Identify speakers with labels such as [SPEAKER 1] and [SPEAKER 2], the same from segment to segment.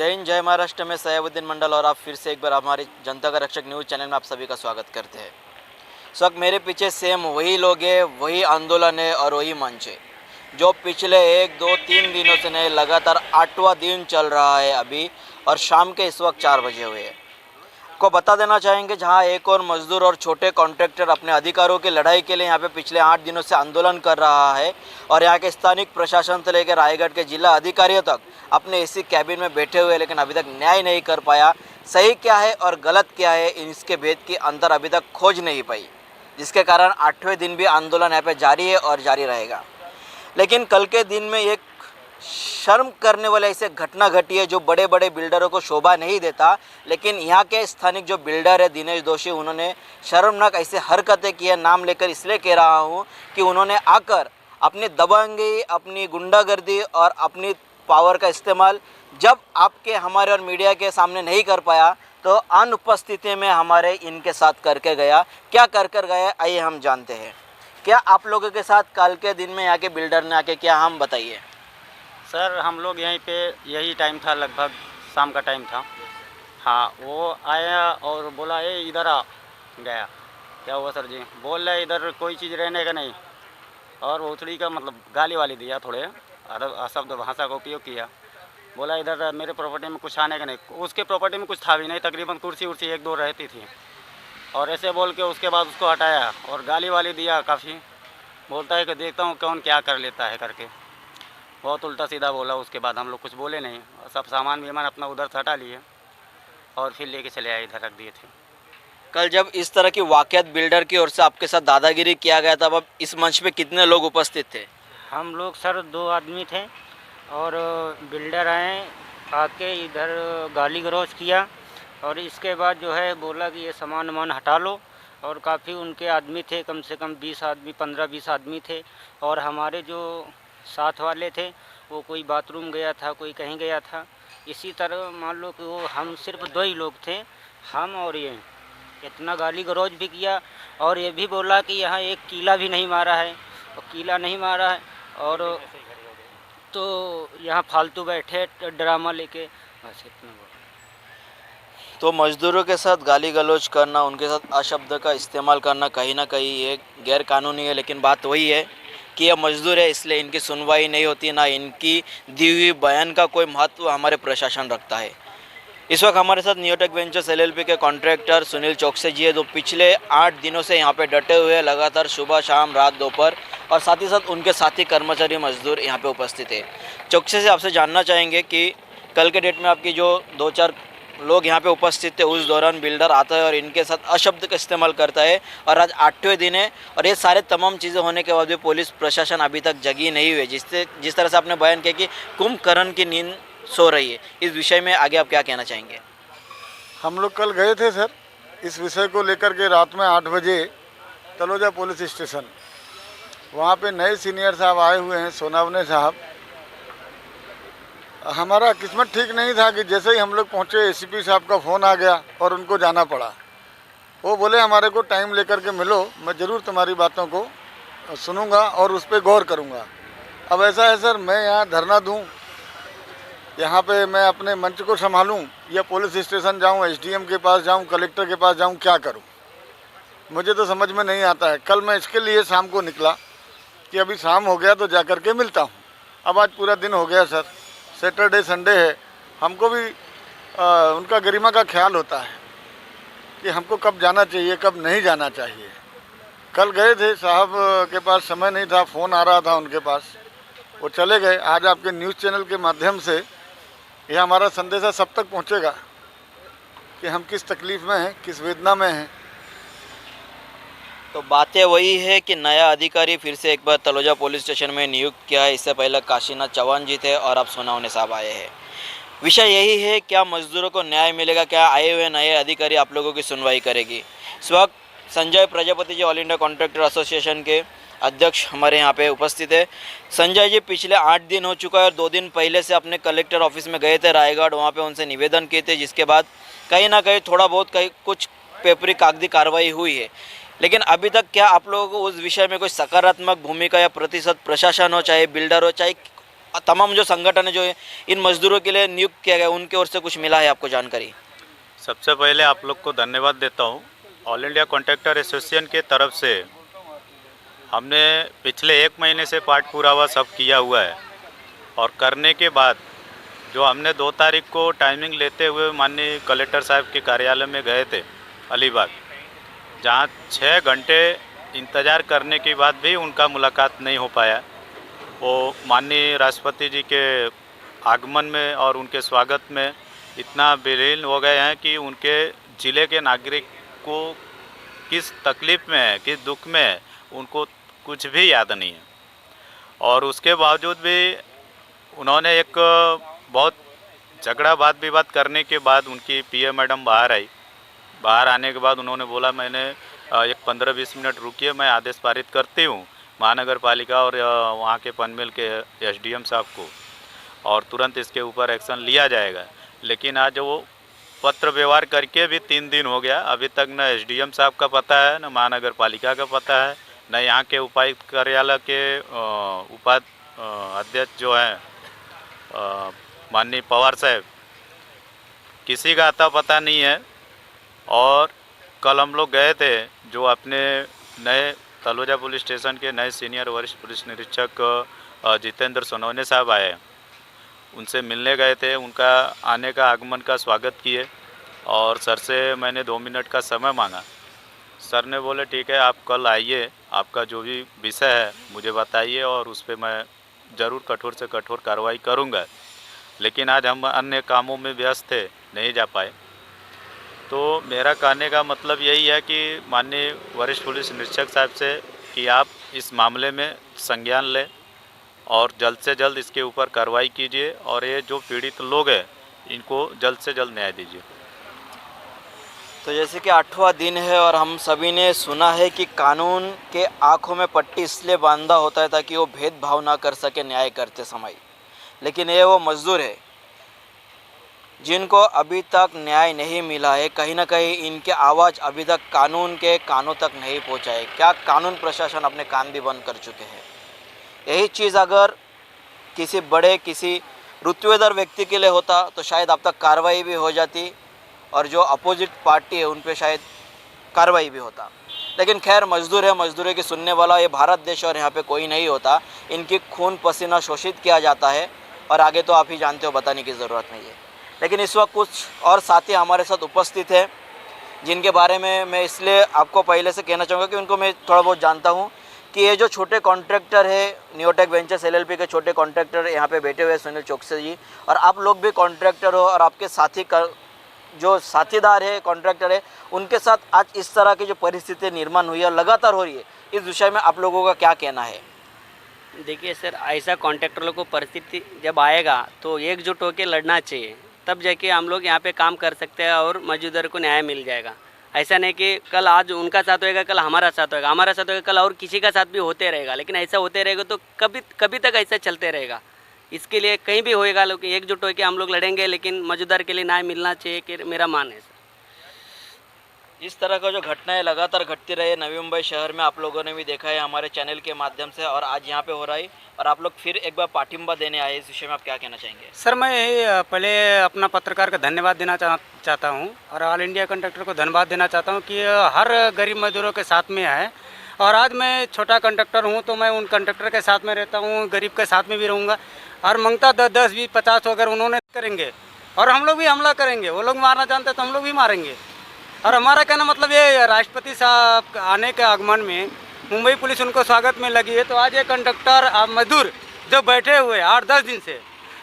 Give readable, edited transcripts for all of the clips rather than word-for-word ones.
[SPEAKER 1] जय हिंद जय महाराष्ट्र में सयाबुद्दीन मंडल और आप फिर से एक बार हमारे जनता का रक्षक न्यूज़ चैनल में आप सभी का स्वागत करते हैं। इस वक्त मेरे पीछे सेम वही लोग हैं, वही आंदोलन है और वही मंच है जो पिछले 1-2-3 दिनों से नहीं, लगातार 8वां दिन चल रहा है अभी, और शाम के इस वक्त 4 बजे हुए हैं। को बता देना चाहेंगे, जहां एक और मजदूर और छोटे कॉन्ट्रैक्टर अपने अधिकारों की लड़ाई के लिए यहां पे पिछले 8 दिनों से आंदोलन कर रहा है, और यहां के स्थानिक प्रशासन से लेकर रायगढ़ के जिला अधिकारियों तक अपने इसी कैबिन में बैठे हुए, लेकिन अभी तक न्याय नहीं कर पाया। सही क्या है और गलत क्या है, इसके भेद की अंतर अभी तक खोज नहीं पाई, जिसके कारण 8वें दिन भी आंदोलन यहाँ पे जारी है और जारी रहेगा। लेकिन कल के दिन में एक शर्म करने वाले ऐसे घटना घटी है जो बड़े बड़े बिल्डरों को शोभा नहीं देता, लेकिन यहाँ के स्थानिक जो बिल्डर है दिनेश दोषी, उन्होंने शर्मनाक ऐसे हरकतें की है। नाम लेकर इसलिए कह रहा हूँ कि उन्होंने आकर अपनी दबंगी, अपनी गुंडागर्दी और अपनी पावर का इस्तेमाल जब आपके, हमारे और मीडिया के सामने नहीं कर पाया, तो अनुपस्थिति में हमारे इनके साथ करके गया। क्या कर गया, आइए हम जानते हैं। क्या आप लोगों के साथ कल के दिन में यहाँ के बिल्डर ने आके क्या, हम बताइए।
[SPEAKER 2] सर हम लोग यहीं पे यही टाइम था, लगभग शाम का टाइम था। हाँ, वो आया और बोला ए इधर आ। गया, क्या हुआ सर जी? बोल रहे इधर कोई चीज़ रहने का नहीं, और उथड़ी का मतलब गाली वाली दिया, थोड़े अशब्द भाषा का उपयोग किया। बोला इधर मेरे प्रॉपर्टी में कुछ आने का नहीं। उसके प्रॉपर्टी में कुछ था भी नहीं, तकरीबन कुर्सी उर्सी 1-2 रहती थी, और ऐसे बोल के उसके बाद उसको हटाया और गाली वाली दिया काफ़ी। बोलता है कि देखता हूँ कौन क्या कर लेता है करके, बहुत उल्टा सीधा बोला। उसके बाद हम लोग कुछ बोले नहीं, सब सामान विमान अपना उधर से हटा लिए और फिर लेके चले आए, इधर रख दिए थे।
[SPEAKER 1] कल जब इस तरह की वाकयात बिल्डर की ओर से आपके साथ दादागिरी किया गया था, अब इस मंच पे कितने लोग उपस्थित थे?
[SPEAKER 3] हम लोग सर 2 आदमी थे, और बिल्डर आए, आके इधर गाली गलौज किया, और इसके बाद जो है बोला कि ये सामान वामान हटा लो। और काफ़ी उनके आदमी थे, कम से कम 20 आदमी, 15-20 आदमी थे। और हमारे जो साथ वाले थे वो कोई बाथरूम गया था, कोई कहीं गया था। इसी तरह मान लो कि वो हम सिर्फ 2 ही लोग थे, हम और ये। इतना गाली गलौज भी किया, और ये भी बोला कि यहाँ एक कीला भी नहीं मारा है, और कीला नहीं मारा है, और तो यहाँ फालतू बैठे ड्रामा लेके, बस इतना बोला।
[SPEAKER 1] तो मजदूरों के साथ गाली गलौज करना, उनके साथ अशब्द का इस्तेमाल करना कहीं ना कहीं ये गैर कानूनी है, लेकिन बात वही है कि ये मजदूर है, इसलिए इनकी सुनवाई नहीं होती, ना इनकी दी हुई बयान का कोई महत्व हमारे प्रशासन रखता है। इस वक्त हमारे साथ नियोटेक वेंचर्स LLP के कॉन्ट्रैक्टर सुनील चौकसे जी है, जो पिछले 8 दिनों से यहाँ पे डटे हुए हैं, लगातार सुबह शाम रात दोपहर, और साथ ही साथ उनके साथी कर्मचारी मजदूर यहाँ पे उपस्थित है। चौकसे से आपसे जानना चाहेंगे कि कल के डेट में आपकी जो 2-4 लोग यहाँ पे उपस्थित थे, उस दौरान बिल्डर आता है और इनके साथ अशब्द का इस्तेमाल करता है, और आज 8वें दिन है, और ये सारे तमाम चीज़ें होने के बाद भी पुलिस प्रशासन अभी तक जगी नहीं हुई, जिस तरह से आपने बयान किया कि कुंभकर्ण की नींद सो रही है। इस विषय में आगे आप क्या कहना चाहेंगे?
[SPEAKER 4] हम लोग कल गए थे सर, इस विषय को लेकर के रात में 8 बजे तलोजा पुलिस स्टेशन। वहाँ पे नए सीनियर साहब आए हुए हैं, सोनावने साहब। हमारा किस्मत ठीक नहीं था कि जैसे ही हम लोग पहुँचे ACP साहब का फ़ोन आ गया और उनको जाना पड़ा। वो बोले हमारे को टाइम लेकर के मिलो, मैं ज़रूर तुम्हारी बातों को सुनूंगा और उस पर गौर करूंगा। अब ऐसा है सर, मैं यहाँ धरना दूं, यहाँ पे मैं अपने मंच को संभालूं, या पुलिस स्टेशन जाऊं, SDM के पास जाऊं, कलेक्टर के पास जाऊं, क्या करूं, मुझे तो समझ में नहीं आता है। कल मैं इसके लिए शाम को निकला कि अभी शाम हो गया तो जा कर के मिलता हूँ। अब आज पूरा दिन हो गया सर, सैटरडे संडे है, हमको भी उनका गरिमा का ख्याल होता है कि हमको कब जाना चाहिए, कब नहीं जाना चाहिए। कल गए थे साहब के पास, समय नहीं था, फ़ोन आ रहा था उनके पास, वो चले गए। आज आपके न्यूज़ चैनल के माध्यम से यह हमारा संदेशा सब तक पहुंचेगा कि हम किस तकलीफ़ में हैं, किस वेदना में हैं।
[SPEAKER 1] तो बातें वही है कि नया अधिकारी फिर से एक बार तलोजा पुलिस स्टेशन में नियुक्त किया है। इससे पहले काशीनाथ चौहान जी थे, और अब सोनावने साहब आए हैं। विषय यही है, क्या मजदूरों को न्याय मिलेगा, क्या आए हुए नए अधिकारी आप लोगों की सुनवाई करेगी। इस वक्त Sanjay Prajapati ji all India contractor association के अध्यक्ष हमारे यहाँ पे उपस्थित है। संजय जी, पिछले 8 दिन हो चुका है, और 2 दिन पहले से अपने कलेक्टर ऑफिस में गए थे रायगढ़, वहाँ पे उनसे निवेदन किए थे, जिसके बाद कहीं ना कहीं थोड़ा बहुत कुछ पेपरी कागजी कार्रवाई हुई है। लेकिन अभी तक क्या आप लोगों को उस विषय में कोई सकारात्मक भूमिका या प्रतिशत प्रशासन हो, चाहे बिल्डर हो, चाहे तमाम जो संगठन है जो है इन मजदूरों के लिए नियुक्त किया गया, उनके ओर से कुछ मिला है आपको जानकारी?
[SPEAKER 5] सबसे पहले आप लोग को धन्यवाद देता हूँ। ऑल इंडिया कॉन्ट्रैक्टर एसोसिएशन के तरफ से हमने पिछले 1 महीने से पाठ पुरावा सब किया हुआ है, और करने के बाद जो हमने 2 तारीख को टाइमिंग लेते हुए माननीय कलेक्टर साहब के कार्यालय में गए थे अलीबाग, जहाँ 6 घंटे इंतज़ार करने के बाद भी उनका मुलाकात नहीं हो पाया। वो माननीय राष्ट्रपति जी के आगमन में और उनके स्वागत में इतना विलीन हो गए हैं कि उनके ज़िले के नागरिक को किस तकलीफ़ में है, किस दुख में है, उनको कुछ भी याद नहीं है। और उसके बावजूद भी उन्होंने एक बहुत झगड़ा वाद विवाद करने के बाद उनकी पीए मैडम बाहर आई। बाहर आने के बाद उन्होंने बोला मैंने एक 15-20 मिनट रुकिए, मैं आदेश पारित करती हूँ महानगर पालिका और वहाँ के पनमेल के एसडीएम साहब को, और तुरंत इसके ऊपर एक्शन लिया जाएगा। लेकिन आज वो पत्र व्यवहार करके भी 3 दिन हो गया, अभी तक न एसडीएम साहब का पता है, न महानगर पालिका का पता है, न यहाँ के उपायुक्त कार्यालय के अध्यक्ष जो हैं माननीय पवार साहब, किसी का अता पता नहीं है। और कल हम लोग गए थे, जो अपने नए तलोजा पुलिस स्टेशन के नए सीनियर वरिष्ठ पुलिस निरीक्षक जितेंद्र सोनवने साहब आए, उनसे मिलने गए थे। उनका आने का आगमन का स्वागत किए और सर से मैंने 2 मिनट का समय मांगा। सर ने बोले ठीक है, आप कल आइए, आपका जो भी विषय है मुझे बताइए और उस पर मैं ज़रूर कठोर से कठोर कार्रवाई करूँगा। लेकिन आज हम अन्य कामों में व्यस्त थे, नहीं जा पाए। तो मेरा कहने का मतलब यही है कि माननीय वरिष्ठ पुलिस निरीक्षक साहब से कि आप इस मामले में संज्ञान लें और जल्द से जल्द इसके ऊपर कार्रवाई कीजिए, और ये जो पीड़ित लोग हैं इनको जल्द से जल्द न्याय दीजिए।
[SPEAKER 1] तो जैसे कि 8वां दिन है और हम सभी ने सुना है कि कानून के आँखों में पट्टी इसलिए बांधा होता है ताकि वो भेदभाव ना कर सके न्याय करते समय, लेकिन ये वो मजदूर है जिनको अभी तक न्याय नहीं मिला है। कहीं ना कहीं इनके आवाज़ अभी तक कानून के कानों तक नहीं पहुंचा है। क्या कानून प्रशासन अपने कान भी बंद कर चुके हैं? यही चीज़ अगर किसी बड़े किसी रुतबेदार व्यक्ति के लिए होता तो शायद अब तक कार्रवाई भी हो जाती और जो अपोजिट पार्टी है उन पे शायद कार्रवाई भी होता। लेकिन खैर, मजदूर है, मजदूरों की सुनने वाला ये भारत देश और यहाँ पे कोई नहीं होता। इनकी खून पसीना शोषित किया जाता है और आगे तो आप ही जानते हो, बताने की ज़रूरत नहीं है। लेकिन इस वक्त कुछ और साथी हमारे साथ उपस्थित है जिनके बारे में मैं इसलिए आपको पहले से कहना चाहूँगा कि उनको मैं थोड़ा बहुत जानता हूँ कि ये जो छोटे कॉन्ट्रैक्टर है, न्यूटेक वेंचर्स एलएलपी के छोटे कॉन्ट्रैक्टर यहाँ पे बैठे हुए सुनील चौकसी जी, और आप लोग भी कॉन्ट्रैक्टर हो और आपके साथी जो साथीदार है कॉन्ट्रैक्टर है, उनके साथ आज इस तरह की जो परिस्थिति निर्माण हुई है लगातार हो रही है, इस विषय में आप लोगों का क्या कहना है?
[SPEAKER 6] देखिए सर, ऐसा कॉन्ट्रैक्टरों को परिस्थिति जब आएगा तो एकजुट होकर लड़ना चाहिए, तब जाके हम लोग यहाँ पे काम कर सकते हैं और मजदूर को न्याय मिल जाएगा। ऐसा नहीं कि कल आज उनका साथ होएगा, कल हमारा साथ होएगा, हमारा साथ होएगा, कल और किसी का साथ भी होते रहेगा। लेकिन ऐसा होते रहेगा तो कभी तक ऐसा चलते रहेगा। इसके लिए कहीं भी होएगा, लोग एकजुट होकर हम लोग लड़ेंगे, लेकिन मजदूर के लिए न्याय मिलना चाहिए कि मेरा मान है सर।
[SPEAKER 1] इस तरह का जो घटनाएं लगातार घटती रही नवी मुंबई शहर में, आप लोगों ने भी देखा है हमारे चैनल के माध्यम से, और आज यहाँ पे हो रहा है और आप लोग फिर एक बार पाठिंबा देने आए, इस विषय में आप क्या कहना चाहेंगे?
[SPEAKER 3] सर, मैं पहले अपना पत्रकार का धन्यवाद देना चाहता हूँ और ऑल इंडिया कंडक्टर को धन्यवाद देना चाहता हूँ कि हर गरीब मजदूरों के साथ में है। और आज मैं छोटा कंडक्टर हूँ तो मैं उन कंडक्टर के साथ में रहता हूँ, गरीब के साथ में भी रहूँगा। और मंगता 10, 20, 50 अगर उन्होंने करेंगे और हम लोग भी हमला करेंगे, वो लोग मारना चाहते हैं तो हम लोग भी मारेंगे। और हमारा कहना मतलब ये राष्ट्रपति साहब आने के आगमन में मुंबई पुलिस उनको स्वागत में लगी है, तो आज ये कंडक्टर मजदूर जो बैठे हुए 8-10 दिन से,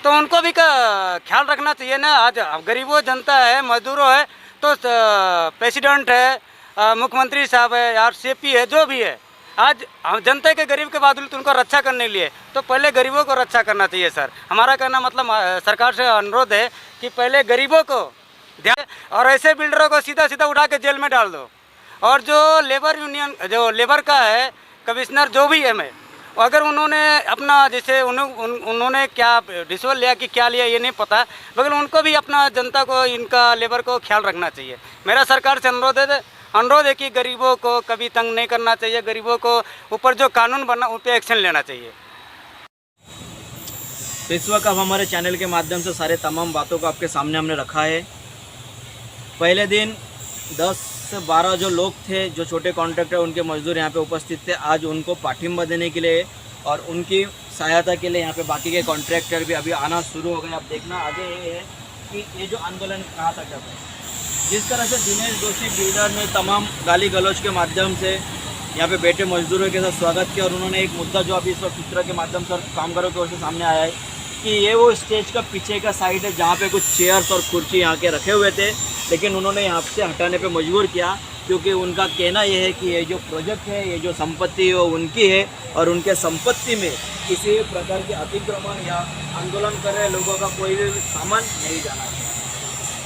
[SPEAKER 3] तो उनको भी ख्याल रखना चाहिए ना। आज गरीबों जनता है, मजदूरों है, तो प्रेसिडेंट है, मुख्यमंत्री साहब है यार, सीपी है, जो भी है, आज जनता के गरीब के बादल तो उनको रक्षा करने के लिए तो पहले गरीबों को रक्षा करना चाहिए सर। हमारा कहना मतलब सरकार से अनुरोध है कि पहले गरीबों को ध्यान, और ऐसे बिल्डरों को सीधा सीधा उठा के जेल में डाल दो। और जो लेबर यूनियन, जो लेबर का है कमिश्नर, जो भी है, मैं अगर उन्होंने अपना जैसे उन्होंने क्या रिश्वत लिया कि क्या लिया ये नहीं पता, मगर उनको भी अपना जनता को, इनका लेबर को ख्याल रखना चाहिए। मेरा सरकार से अनुरोध है कि गरीबों को कभी तंग नहीं करना चाहिए, गरीबों को ऊपर जो कानून बना उन पर एक्शन लेना चाहिए।
[SPEAKER 1] तो इस वक्त अब हमारे चैनल के माध्यम से सारे तमाम बातों को आपके सामने हमने रखा है। पहले दिन 10 से 12 जो लोग थे, जो छोटे कॉन्ट्रैक्टर, उनके मजदूर यहाँ पे उपस्थित थे। आज उनको पाठिंबा देने के लिए और उनकी सहायता के लिए यहाँ पे बाकी के कॉन्ट्रैक्टर भी अभी आना शुरू हो गए। अब देखना आगे ये है कि ये जो आंदोलन कहाँ तक जाता है। जिस तरह से दिनेश जोशी बिल्डर ने तमाम गाली गलौज के माध्यम से यहाँ पे बैठे मजदूरों के साथ स्वागत किया और उन्होंने एक मुद्दा जो अभी इस वक्त चित्र के माध्यम से कामगारों की ओर से सामने आया है कि ये वो स्टेज का पीछे का साइड है जहाँ पे कुछ चेयर्स और कुर्सी यहाँ के रखे हुए थे, लेकिन उन्होंने यहाँ से हटाने पे मजबूर किया क्योंकि उनका कहना ये है कि ये जो प्रोजेक्ट है, ये जो संपत्ति है वो उनकी है और उनके संपत्ति में किसी प्रकार के अतिक्रमण या आंदोलन कर रहे लोगों का कोई भी सामान नहीं जाना है।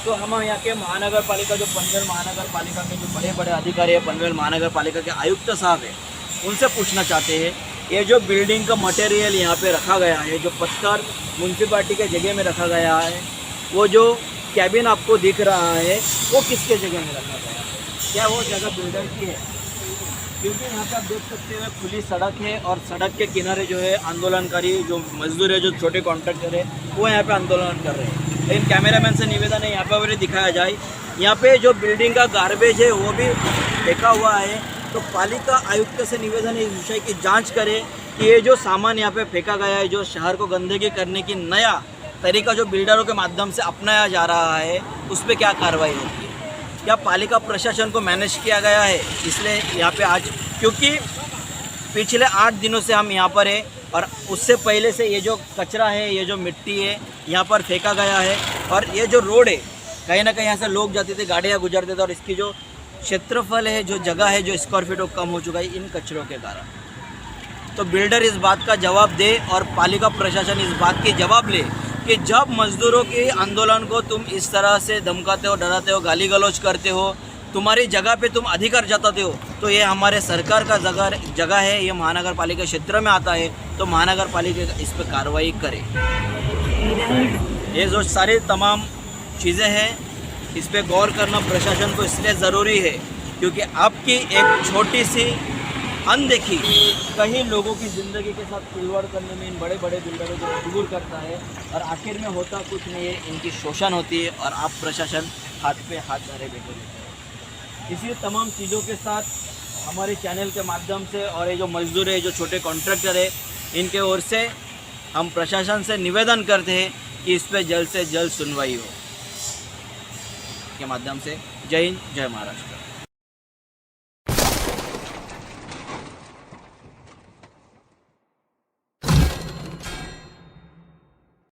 [SPEAKER 1] तो हम यहाँ के महानगर पालिका, जो पनवेल महानगर पालिका के जो बड़े बड़े अधिकारी है, पनवेल महानगर पालिका के आयुक्त साहब है, उनसे पूछना चाहते हैं ये जो बिल्डिंग का मटेरियल यहाँ पे रखा गया है, जो पत्थर म्यूनसिपाल्टी के जगह में रखा गया है, वो जो कैबिन आपको दिख रहा है वो किसके जगह में रखा गया है? क्या वो जगह बिल्डर की है? क्योंकि यहाँ पे आप देख सकते हैं खुली सड़क है और सड़क के किनारे जो है आंदोलनकारी जो मजदूर है, जो छोटे कॉन्ट्रैक्टर है, वो यहाँ पे आंदोलन कर रहे हैं। लेकिन कैमरामैन से निवेदन है यहाँ पे अगर दिखाया जाए, यहाँ पे जो बिल्डिंग का गार्बेज है वो भी फेंका हुआ है। तो पालिका आयुक्त से निवेदन है इस विषय की जांच करे कि ये जो सामान यहाँ पे फेंका गया है, जो शहर को गंदगी करने की नया तरीका जो बिल्डरों के माध्यम से अपनाया जा रहा है, उस पर क्या कार्रवाई होती है? क्या पालिका प्रशासन को मैनेज किया गया है? इसलिए यहाँ पे आज, क्योंकि पिछले 8 दिनों से हम यहाँ पर है और उससे पहले से ये जो कचरा है, ये जो मिट्टी है यहाँ पर फेंका गया है और ये जो रोड है, कहीं ना कहीं यहाँ से लोग जाते थे, गाड़ियाँ गुजरते थे और इसकी जो क्षेत्रफल है, जो जगह है, जो स्क्वायर फीट वो कम हो चुका है इन कचरों के कारण। तो बिल्डर इस बात का जवाब दे और पालिका प्रशासन इस बात की जवाब ले कि जब मजदूरों के आंदोलन को तुम इस तरह से धमकाते हो, डराते हो, गाली गलौज करते हो, तुम्हारी जगह पे तुम अधिकार जताते हो, तो ये हमारे सरकार का जगह है, ये महानगर पालिका क्षेत्र में आता है, तो महानगर पालिका इस पर कार्रवाई करे। ये जो सारी तमाम चीज़ें हैं, इस पर गौर करना प्रशासन को इसलिए ज़रूरी है क्योंकि आपकी एक छोटी सी अनदेखी कई लोगों की ज़िंदगी के साथ खिलवाड़ करने में इन बड़े बड़े बिल्डरों को मजबूर करता है और आखिर में होता कुछ नहीं है, इनकी शोषण होती है और आप प्रशासन हाथ पे हाथ धरे बैठे रहते हैं। इसी तमाम चीज़ों के साथ हमारे चैनल के माध्यम से और ये जो मजदूर है, जो छोटे कॉन्ट्रैक्टर है, इनके ओर से हम प्रशासन से निवेदन करते हैं कि इस पर जल्द से जल्द सुनवाई हो के माध्यम से। जय हिंद, जय महाराष्ट्र।